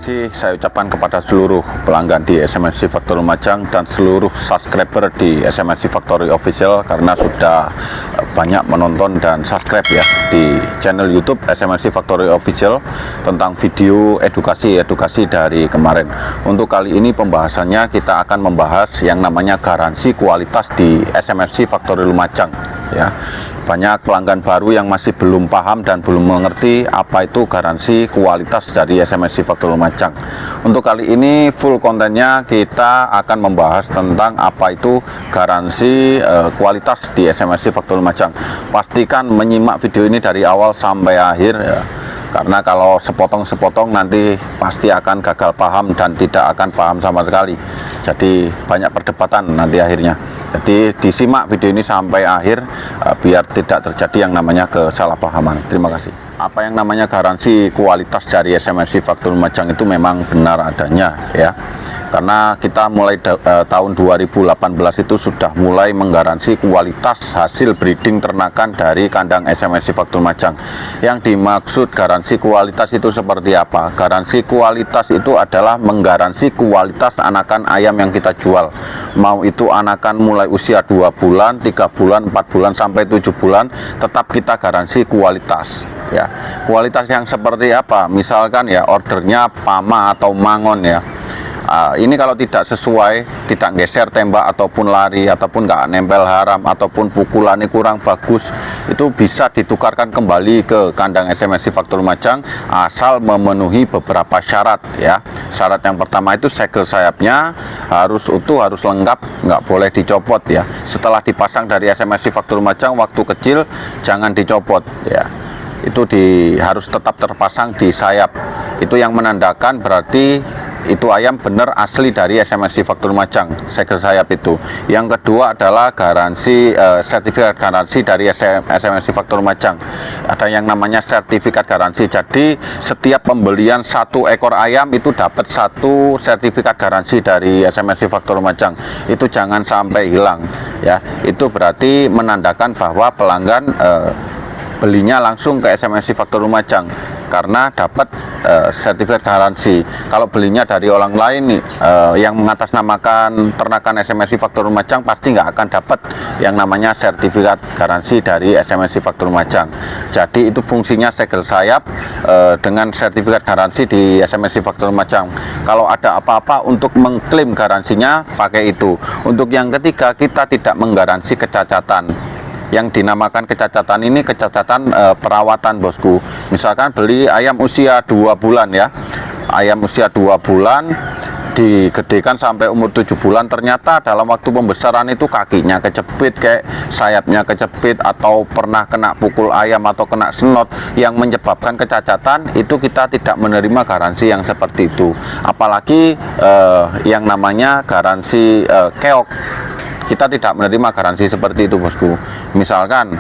kasih saya ucapkan kepada seluruh pelanggan di SMSC Factory Lumajang dan seluruh subscriber di SMSC Factory Official karena sudah banyak menonton dan subscribe ya di channel YouTube SMSC Factory Official tentang video edukasi dari kemarin. Untuk kali ini pembahasannya kita akan membahas yang namanya garansi kualitas di SMSC Factory Lumajang ya. Banyak pelanggan baru yang masih belum paham dan belum mengerti apa itu garansi kualitas dari SMSC Factory Lumajang. Untuk kali ini full kontennya kita akan membahas tentang apa itu garansi kualitas di SMSC Factory Lumajang. Pastikan menyimak video ini dari awal sampai akhir ya. Karena kalau sepotong-sepotong nanti pasti akan gagal paham dan tidak akan paham sama sekali. Jadi banyak perdebatan nanti akhirnya. Jadi disimak video ini sampai akhir biar tidak terjadi yang namanya kesalahpahaman. Terima kasih. Apa yang namanya garansi kualitas dari SMSC Factory Lumajang itu memang benar adanya ya. Karena kita mulai tahun 2018 itu sudah mulai menggaransi kualitas hasil breeding ternakan dari kandang SMSC Factory Lumajang. Yang dimaksud garansi kualitas itu seperti apa? Garansi kualitas itu adalah menggaransi kualitas anakan ayam yang kita jual. Mau itu anakan mulai usia 2 bulan, 3 bulan, 4 bulan sampai 7 bulan, tetap kita garansi kualitas ya. Kualitas yang seperti apa? Misalkan ya ordernya pama atau mangon ya. Ini kalau tidak sesuai, tidak geser tembak ataupun lari ataupun nggak nempel haram ataupun pukulannya kurang bagus, itu bisa ditukarkan kembali ke kandang SMSC Factory Lumajang asal memenuhi beberapa syarat ya. Syarat yang pertama itu segel sayapnya harus utuh, harus lengkap, nggak boleh dicopot ya. Setelah dipasang dari SMSC Factory Lumajang waktu kecil jangan dicopot ya. Itu harus tetap terpasang di sayap. Itu yang menandakan berarti itu ayam benar asli dari SMSC Factory Lumajang, segel sayap itu. Yang kedua adalah garansi sertifikat garansi dari SMSC Factory Lumajang. Ada yang namanya sertifikat garansi. Jadi setiap pembelian 1 ekor ayam itu dapat 1 sertifikat garansi dari SMSC Factory Lumajang. Itu jangan sampai hilang ya. Itu berarti menandakan bahwa pelanggan belinya langsung ke SMSC Factory Lumajang karena dapat sertifikat garansi. Kalau belinya dari orang lain yang mengatasnamakan ternakan SMSC Factory Lumajang pasti nggak akan dapat yang namanya sertifikat garansi dari SMSC Factory Lumajang. Jadi itu fungsinya segel sayap dengan sertifikat garansi di SMSC Factory Lumajang. Kalau ada apa-apa untuk mengklaim garansinya pakai itu. Untuk yang ketiga, kita tidak menggaransi kecacatan. Yang dinamakan kecacatan ini kecacatan perawatan bosku. Misalkan beli ayam usia 2 bulan ya, ayam usia 2 bulan digedekan sampai umur 7 bulan, ternyata dalam waktu pembesaran itu kakinya kecepit, kayak sayapnya kecepit, atau pernah kena pukul ayam atau kena senot yang menyebabkan kecacatan, itu kita tidak menerima garansi yang seperti itu. Apalagi yang namanya garansi keok, kita tidak menerima garansi seperti itu bosku. Misalkan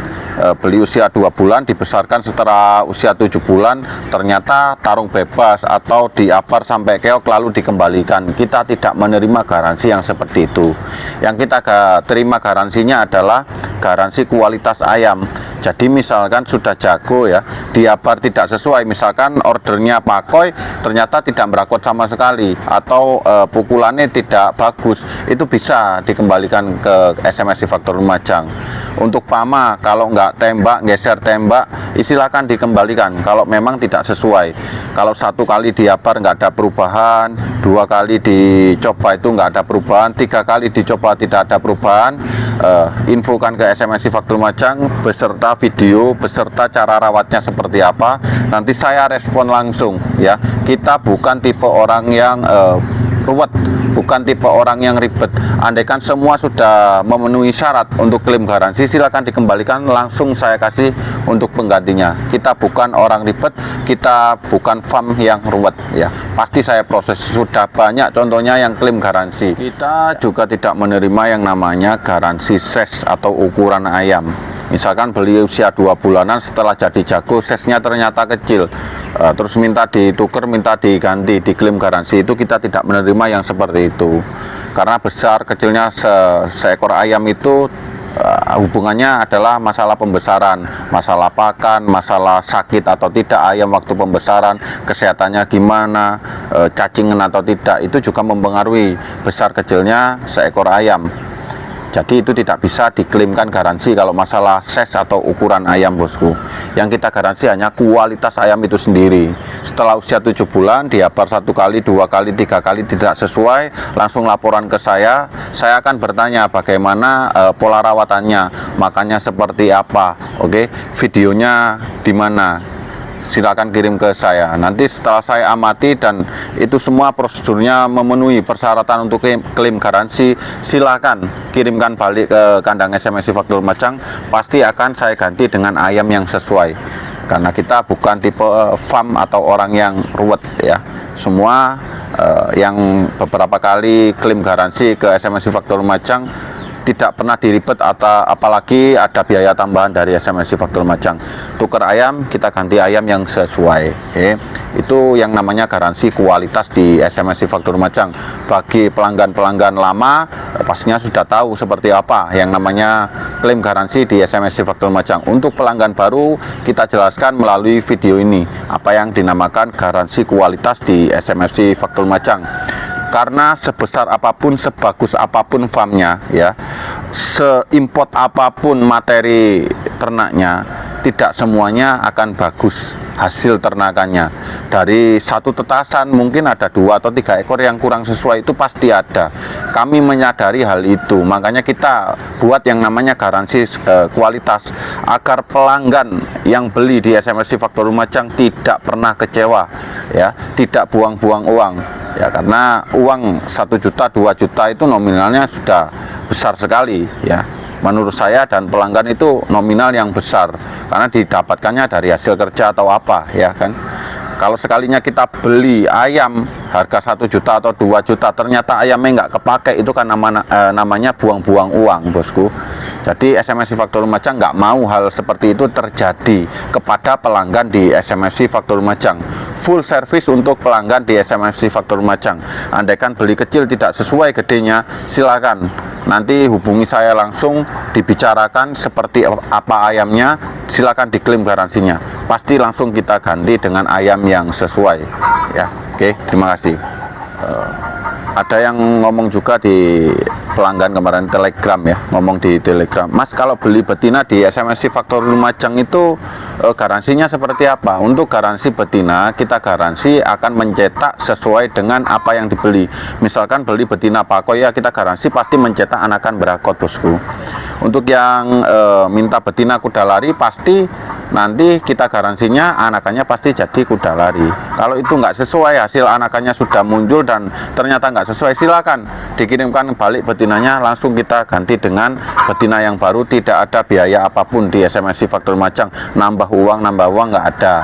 beli usia 2 bulan dibesarkan setelah usia 7 bulan ternyata tarung bebas atau diapar sampai keok lalu dikembalikan, kita tidak menerima garansi yang seperti itu. Yang kita terima garansinya adalah garansi kualitas ayam. Jadi misalkan sudah jago ya, diapar tidak sesuai, misalkan ordernya pakoi ternyata tidak merakot sama sekali, atau pukulannya tidak bagus, itu bisa dikembalikan ke SMSC Factory Lumajang. Untuk pama, kalau nggak tembak, geser tembak, silakan dikembalikan kalau memang tidak sesuai. Kalau 1 kali diapar nggak ada perubahan, 2 kali dicoba itu nggak ada perubahan, 3 kali dicoba tidak ada perubahan, infokan ke SMSC Factory Lumajang beserta video, beserta cara rawatnya seperti apa, nanti saya respon langsung ya. Kita bukan tipe orang yang ruwet, bukan tipe orang yang ribet. Andaikan semua sudah memenuhi syarat untuk klaim garansi, silakan dikembalikan, langsung saya kasih untuk penggantinya. Kita bukan orang ribet, kita bukan farm yang ruwet ya. Pasti saya proses. Sudah banyak contohnya yang klaim garansi. Kita juga tidak menerima yang namanya garansi size atau ukuran ayam. Misalkan beli usia 2 bulanan, setelah jadi jago size-nya ternyata kecil, terus minta ditukar, minta diganti, diklaim garansi, itu kita tidak menerima yang seperti itu. Karena besar kecilnya seekor ayam itu hubungannya adalah masalah pembesaran, masalah pakan, masalah sakit atau tidak ayam waktu pembesaran, kesehatannya gimana, cacingan atau tidak, itu juga mempengaruhi besar kecilnya seekor ayam. Jadi itu tidak bisa diklaimkan garansi kalau masalah size atau ukuran ayam, bosku. Yang kita garansi hanya kualitas ayam itu sendiri. Setelah usia 7 bulan, diabar 1 kali, 2 kali, 3 kali tidak sesuai, langsung laporan ke saya akan bertanya bagaimana pola rawatannya, makannya seperti apa, oke, videonya di mana. Silakan kirim ke saya. Nanti setelah saya amati dan itu semua prosedurnya memenuhi persyaratan untuk klaim garansi, silakan kirimkan balik ke kandang SMSI Faktor Lumajang. Pasti akan saya ganti dengan ayam yang sesuai. Karena kita bukan tipe farm atau orang yang ruwet ya. Semua yang beberapa kali klaim garansi ke SMSI Faktor Lumajang tidak pernah diribet, atau apalagi ada biaya tambahan dari SMSI Faktor Lumajang. Tukar ayam, kita ganti ayam yang sesuai. Itu yang namanya garansi kualitas di SMSI Faktor Lumajang. Bagi pelanggan-pelanggan lama, pastinya sudah tahu seperti apa yang namanya klaim garansi di SMSI Faktor Lumajang. Untuk pelanggan baru, kita jelaskan melalui video ini apa yang dinamakan garansi kualitas di SMSI Faktor Lumajang. Karena sebesar apapun, sebagus apapun farmnya ya, seimport apapun materi ternaknya, tidak semuanya akan bagus hasil ternakannya. Dari satu tetasan mungkin ada 2 atau 3 ekor yang kurang sesuai, itu pasti ada. Kami menyadari hal itu, makanya kita buat yang namanya garansi kualitas, agar pelanggan yang beli di SMSI Faktor Lumajang tidak pernah kecewa ya, tidak buang-buang uang ya, karena uang 1 juta 2 juta itu nominalnya sudah besar sekali ya. Menurut saya dan pelanggan itu nominal yang besar karena didapatkannya dari hasil kerja atau apa ya kan. Kalau sekalinya kita beli ayam harga 1 juta atau 2 juta, ternyata ayamnya nggak kepake, itu kan namanya buang-buang uang, bosku. Jadi SMSI Faktor Lumajang nggak mau hal seperti itu terjadi kepada pelanggan di SMSI Faktor Lumajang. Full service untuk pelanggan di SMSI Faktor Lumajang. Andaikan beli kecil tidak sesuai gedenya, silakan nanti hubungi saya langsung, dibicarakan seperti apa ayamnya, silakan diklaim garansinya. Pasti langsung kita ganti dengan ayam yang sesuai ya. Oke, terima kasih. Ada yang ngomong juga di pelanggan kemarin Telegram ya, ngomong di Telegram, Mas, kalau beli betina di SMSI Faktor Lumajang itu garansinya seperti apa? Untuk garansi betina, kita garansi akan mencetak sesuai dengan apa yang dibeli. Misalkan beli betina pakoi ya, kita garansi pasti mencetak anakan berakot, bosku. Untuk yang minta betina kuda lari, pasti nanti kita garansinya anakannya pasti jadi kuda lari. Kalau itu nggak sesuai, hasil anakannya sudah muncul dan ternyata nggak sesuai, silakan dikirimkan balik betinanya, langsung kita ganti dengan betina yang baru. Tidak ada biaya apapun di SMSI Faktor Lumajang, nambah uang nggak ada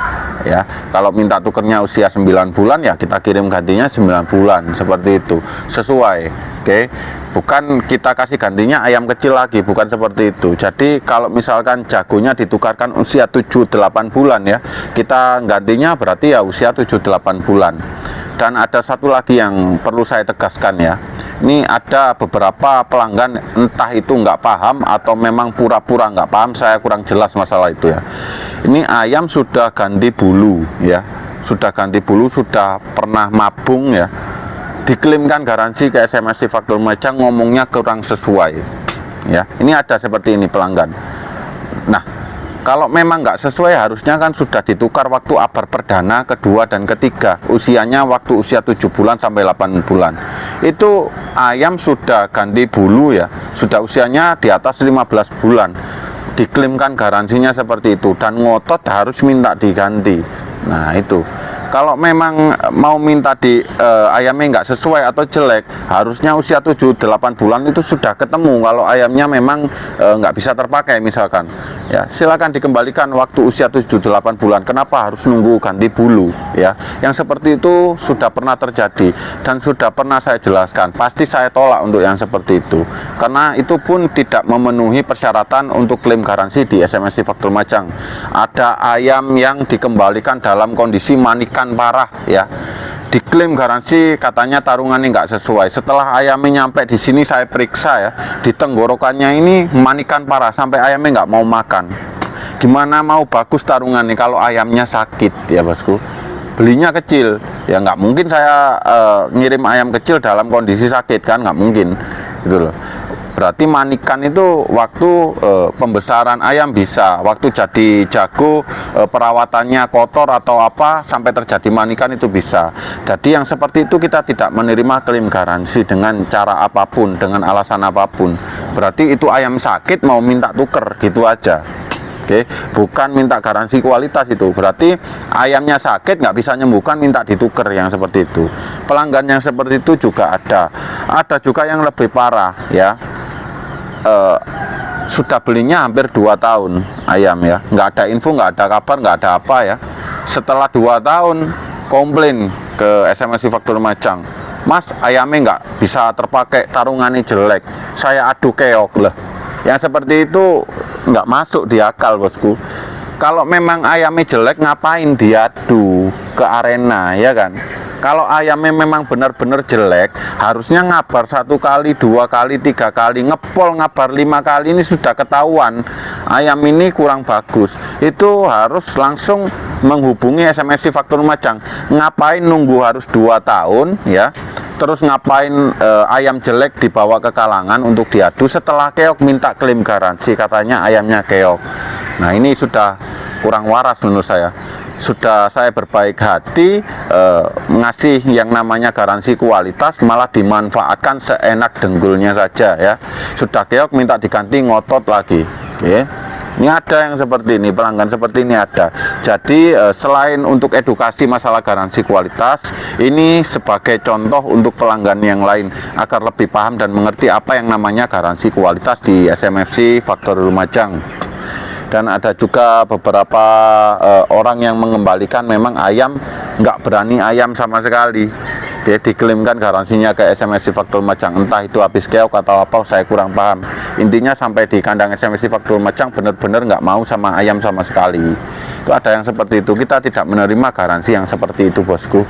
ya. Kalau minta tukernya usia 9 bulan ya kita kirim gantinya 9 bulan seperti itu, sesuai. Oke, bukan kita kasih gantinya ayam kecil lagi, bukan seperti itu. Jadi kalau misalkan jagonya ditukarkan usia 7-8 bulan ya, kita gantinya berarti ya usia 7-8 bulan. Dan ada satu lagi yang perlu saya tegaskan ya, ini ada beberapa pelanggan entah itu nggak paham atau memang pura-pura nggak paham, saya kurang jelas masalah itu ya. Ini ayam sudah ganti bulu ya, sudah ganti bulu, sudah pernah mabung ya, diklaimkan garansi ke SMSI Faktor Lumajang, ngomongnya kurang sesuai ya. Ini ada seperti ini pelanggan. Nah, kalau memang nggak sesuai, harusnya kan sudah ditukar waktu abar perdana, kedua dan ketiga, usianya waktu usia 7 bulan sampai 8 bulan. Itu ayam sudah ganti bulu ya, sudah usianya di atas 15 bulan, diklaimkan garansinya seperti itu dan ngotot harus minta diganti. Nah itu, kalau memang mau minta di ayamnya nggak sesuai atau jelek, harusnya usia 7-8 bulan itu sudah ketemu. Kalau ayamnya memang nggak bisa terpakai misalkan ya, silakan dikembalikan waktu usia 7-8 bulan. Kenapa harus nunggu ganti bulu ya? Yang seperti itu sudah pernah terjadi dan sudah pernah saya jelaskan. Pasti saya tolak untuk yang seperti itu, karena itu pun tidak memenuhi persyaratan untuk klaim garansi di SMSI Faktor Lumajang. Ada ayam yang dikembalikan dalam kondisi manika manikan parah ya. Diklaim garansi katanya tarungannya nggak sesuai. Setelah ayamnya nyampe di sini saya periksa ya, di tenggorokannya ini manikan parah sampai ayamnya nggak mau makan. Gimana mau bagus tarungannya kalau ayamnya sakit ya bosku? Belinya kecil ya, nggak mungkin saya ngirim ayam kecil dalam kondisi sakit kan, nggak mungkin gitu loh. Berarti manikan itu waktu pembesaran ayam bisa, waktu jadi jago perawatannya kotor atau apa sampai terjadi manikan itu bisa. Jadi yang seperti itu kita tidak menerima klaim garansi dengan cara apapun, dengan alasan apapun. Berarti itu ayam sakit mau minta tuker gitu aja. Oke, bukan minta garansi kualitas itu. Berarti ayamnya sakit nggak bisa nyembuhkan, minta dituker yang seperti itu. Pelanggan yang seperti itu juga ada. Ada juga yang lebih parah ya. Sudah belinya hampir 2 tahun ayam ya, nggak ada info, nggak ada kabar, nggak ada apa ya. Setelah 2 tahun komplain ke SMSI Faktur Lumajang, Mas ayamnya nggak bisa terpakai, tarungannya jelek, saya adu keok lah. Yang seperti itu nggak masuk di akal bosku. Kalau memang ayamnya jelek ngapain diadu ke arena ya kan? Kalau ayamnya memang benar-benar jelek, harusnya ngabar 1 kali, 2 kali, 3 kali, ngepol ngabar 5 kali, ini sudah ketahuan ayam ini kurang bagus. Itu harus langsung menghubungi SMSI Faktur Lumajang. Ngapain nunggu harus 2 tahun ya? Terus ngapain ayam jelek dibawa ke kalangan untuk diadu, setelah keok minta klaim garansi, katanya ayamnya keok. Nah ini sudah kurang waras menurut saya. Sudah saya berbaik hati ngasih yang namanya garansi kualitas, malah dimanfaatkan seenak denggulnya saja ya. Sudah keok minta diganti, ngotot lagi. Oke. Ini ada yang seperti ini, pelanggan seperti ini ada. Jadi selain untuk edukasi masalah garansi kualitas, ini sebagai contoh untuk pelanggan yang lain agar lebih paham dan mengerti apa yang namanya garansi kualitas di SMFC Faktor Lumajang. Dan ada juga beberapa orang yang mengembalikan memang ayam, nggak berani ayam sama sekali. Dia diklaimkan garansinya ke SMSI Faktur Lumajang, entah itu habis keok atau apa, saya kurang paham. Intinya sampai di kandang SMSI Faktur Lumajang benar-benar nggak mau sama ayam sama sekali. Itu ada yang seperti itu. Kita tidak menerima garansi yang seperti itu bosku,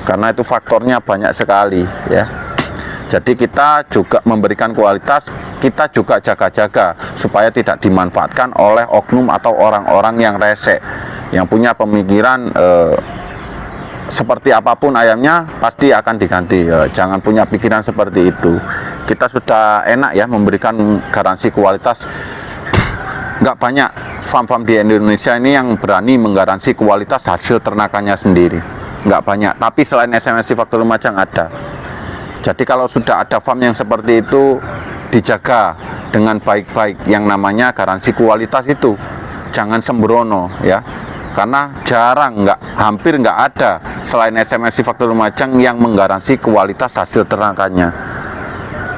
karena itu faktornya banyak sekali ya. Jadi kita juga memberikan kualitas, kita juga jaga-jaga supaya tidak dimanfaatkan oleh oknum atau orang-orang yang resek, yang punya pemikiran seperti apapun ayamnya pasti akan diganti. Jangan punya pikiran seperti itu. Kita sudah enak ya memberikan garansi kualitas. Nggak banyak farm-farm di Indonesia ini yang berani menggaransi kualitas hasil ternakannya sendiri. Nggak banyak, tapi selain SMSI Faktur Lumajang ada. Jadi kalau sudah ada farm yang seperti itu, dijaga dengan baik-baik yang namanya garansi kualitas itu. Jangan sembrono ya. Karena jarang, hampir nggak ada selain SMSI Faktur Lumajang yang menggaransi kualitas hasil ternakannya.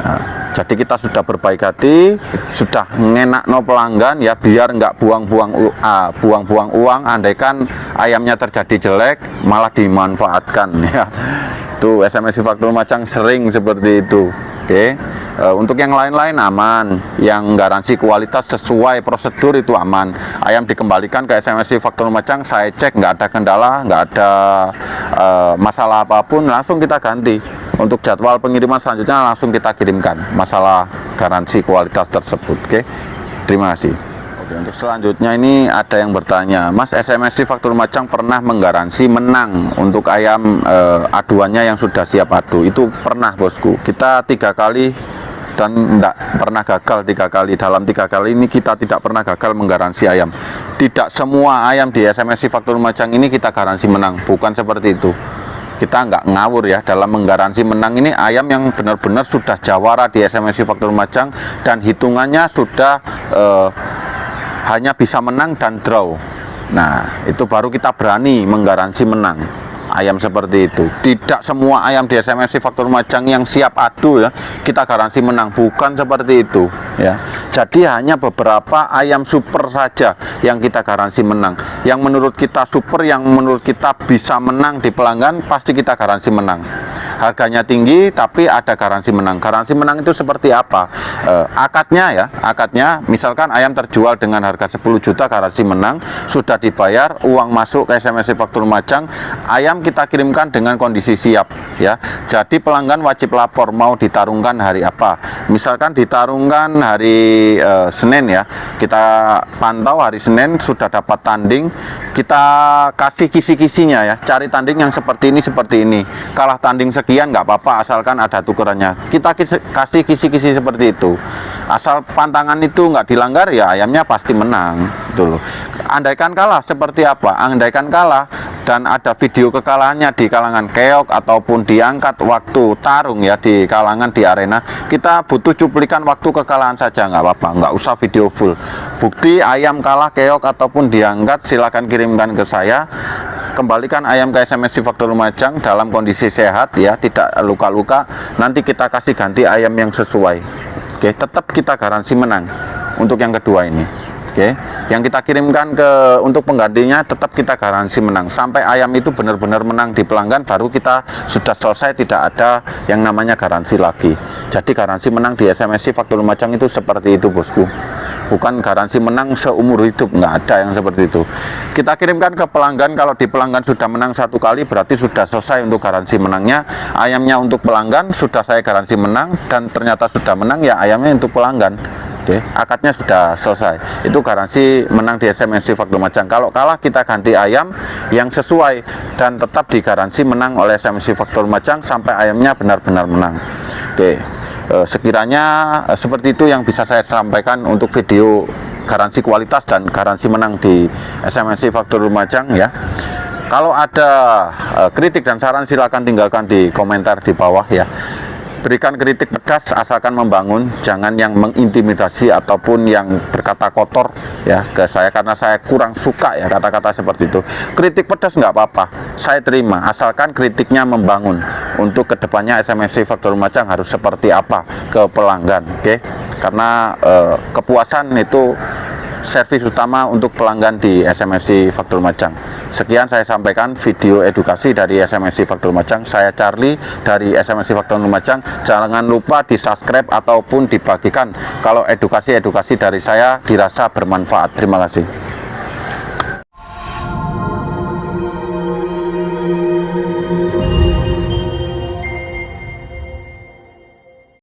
Nah, jadi kita sudah berbaik hati, sudah ngenakno pelanggan ya, biar nggak buang-buang uang. Andaikan ayamnya terjadi jelek malah dimanfaatkan ya. Itu SMSI Faktur Lumajang sering seperti itu. Oke. Untuk yang lain-lain aman, yang garansi kualitas sesuai prosedur itu aman. Ayam dikembalikan ke SMSI Faktur Lumajang, saya cek nggak ada kendala, nggak ada masalah apapun, langsung kita ganti. Untuk jadwal pengiriman selanjutnya langsung kita kirimkan masalah garansi kualitas tersebut. Oke, terima kasih. Oke, untuk selanjutnya ini ada yang bertanya, Mas, SMSI Faktur Lumajang pernah menggaransi menang untuk ayam aduannya yang sudah siap adu? Itu pernah bosku, kita 3 kali dan tidak pernah gagal 3 kali. Dalam 3 kali ini kita tidak pernah gagal menggaransi ayam. Tidak semua ayam di SMSI Faktur Lumajang ini kita garansi menang, bukan seperti itu. Kita nggak ngawur ya dalam menggaransi menang. Ini ayam yang benar-benar sudah jawara di SMSI Faktur Lumajang dan hitungannya sudah hanya bisa menang dan draw. Nah, itu baru kita berani menggaransi menang ayam seperti itu. Tidak semua ayam di SMSI Faktur Lumajang yang siap adu ya kita garansi menang, bukan seperti itu ya. Jadi hanya beberapa ayam super saja yang kita garansi menang. Yang menurut kita super, yang menurut kita bisa menang di pelanggan, pasti kita garansi menang. harganya tinggi tapi ada garansi menang. Garansi menang itu seperti apa? Akadnya misalkan ayam terjual dengan harga 10 juta, garansi menang, sudah dibayar, uang masuk ke SMSI Faktur Lumajang, ayam kita kirimkan dengan kondisi siap ya. Jadi pelanggan wajib lapor mau ditarungkan hari apa. Misalkan ditarungkan hari Senin ya, kita pantau hari Senin sudah dapat tanding, kita kasih kisi-kisinya ya, cari tanding yang seperti ini, kalah tanding sekian nggak apa-apa asalkan ada tukerannya, kita kasih kisi-kisi seperti itu, asal pantangan itu nggak dilanggar ya ayamnya pasti menang gitu loh. Andaikan kalah seperti apa? Andaikan kalah dan ada video kekalahannya di kalangan keok ataupun diangkat waktu tarung ya di kalangan di arena, kita butuh cuplikan waktu kekalahan saja, nggak apa-apa, nggak usah video full. Bukti ayam kalah keok ataupun diangkat silakan kirimkan ke saya, kembalikan ayam ke SMSI Faktur Lumajang dalam kondisi sehat ya, tidak luka-luka, nanti kita kasih ganti ayam yang sesuai. Oke, tetap kita garansi menang untuk yang kedua ini. Oke, yang kita kirimkan untuk penggantinya tetap kita garansi menang sampai ayam itu benar-benar menang di pelanggan, baru kita sudah selesai, tidak ada yang namanya garansi lagi. Jadi garansi menang di SMSI Faktur Lumajang itu seperti itu bosku, bukan garansi menang seumur hidup, nggak ada yang seperti itu. Kita kirimkan ke pelanggan, kalau di pelanggan sudah menang satu kali berarti sudah selesai untuk garansi menangnya. Ayamnya untuk pelanggan sudah saya garansi menang dan ternyata sudah menang ya ayamnya untuk pelanggan. Oke, akadnya sudah selesai, itu garansi menang di SMSI Faktur Lumajang. Kalau kalah kita ganti ayam yang sesuai dan tetap digaransi menang oleh SMSI Faktur Lumajang sampai ayamnya benar-benar menang. Oke, sekiranya seperti itu yang bisa saya sampaikan untuk video garansi kualitas dan garansi menang di SMSI Faktur Lumajang ya. Kalau ada kritik dan saran silakan tinggalkan di komentar di bawah ya. Berikan kritik pedas asalkan membangun, jangan yang mengintimidasi ataupun yang berkata kotor ya ke saya, karena saya kurang suka ya kata-kata seperti itu. Kritik pedas nggak apa-apa, saya terima asalkan kritiknya membangun. Untuk kedepannya SMSI Faktur Lumajang harus seperti apa ke pelanggan, oke? Karena kepuasan itu servis utama untuk pelanggan di SMSI Faktur Lumajang. Sekian saya sampaikan video edukasi dari SMSI Faktur Lumajang. Saya Charlie dari SMSI Faktur Lumajang. Jangan lupa di subscribe ataupun dibagikan kalau edukasi-edukasi dari saya dirasa bermanfaat. Terima kasih.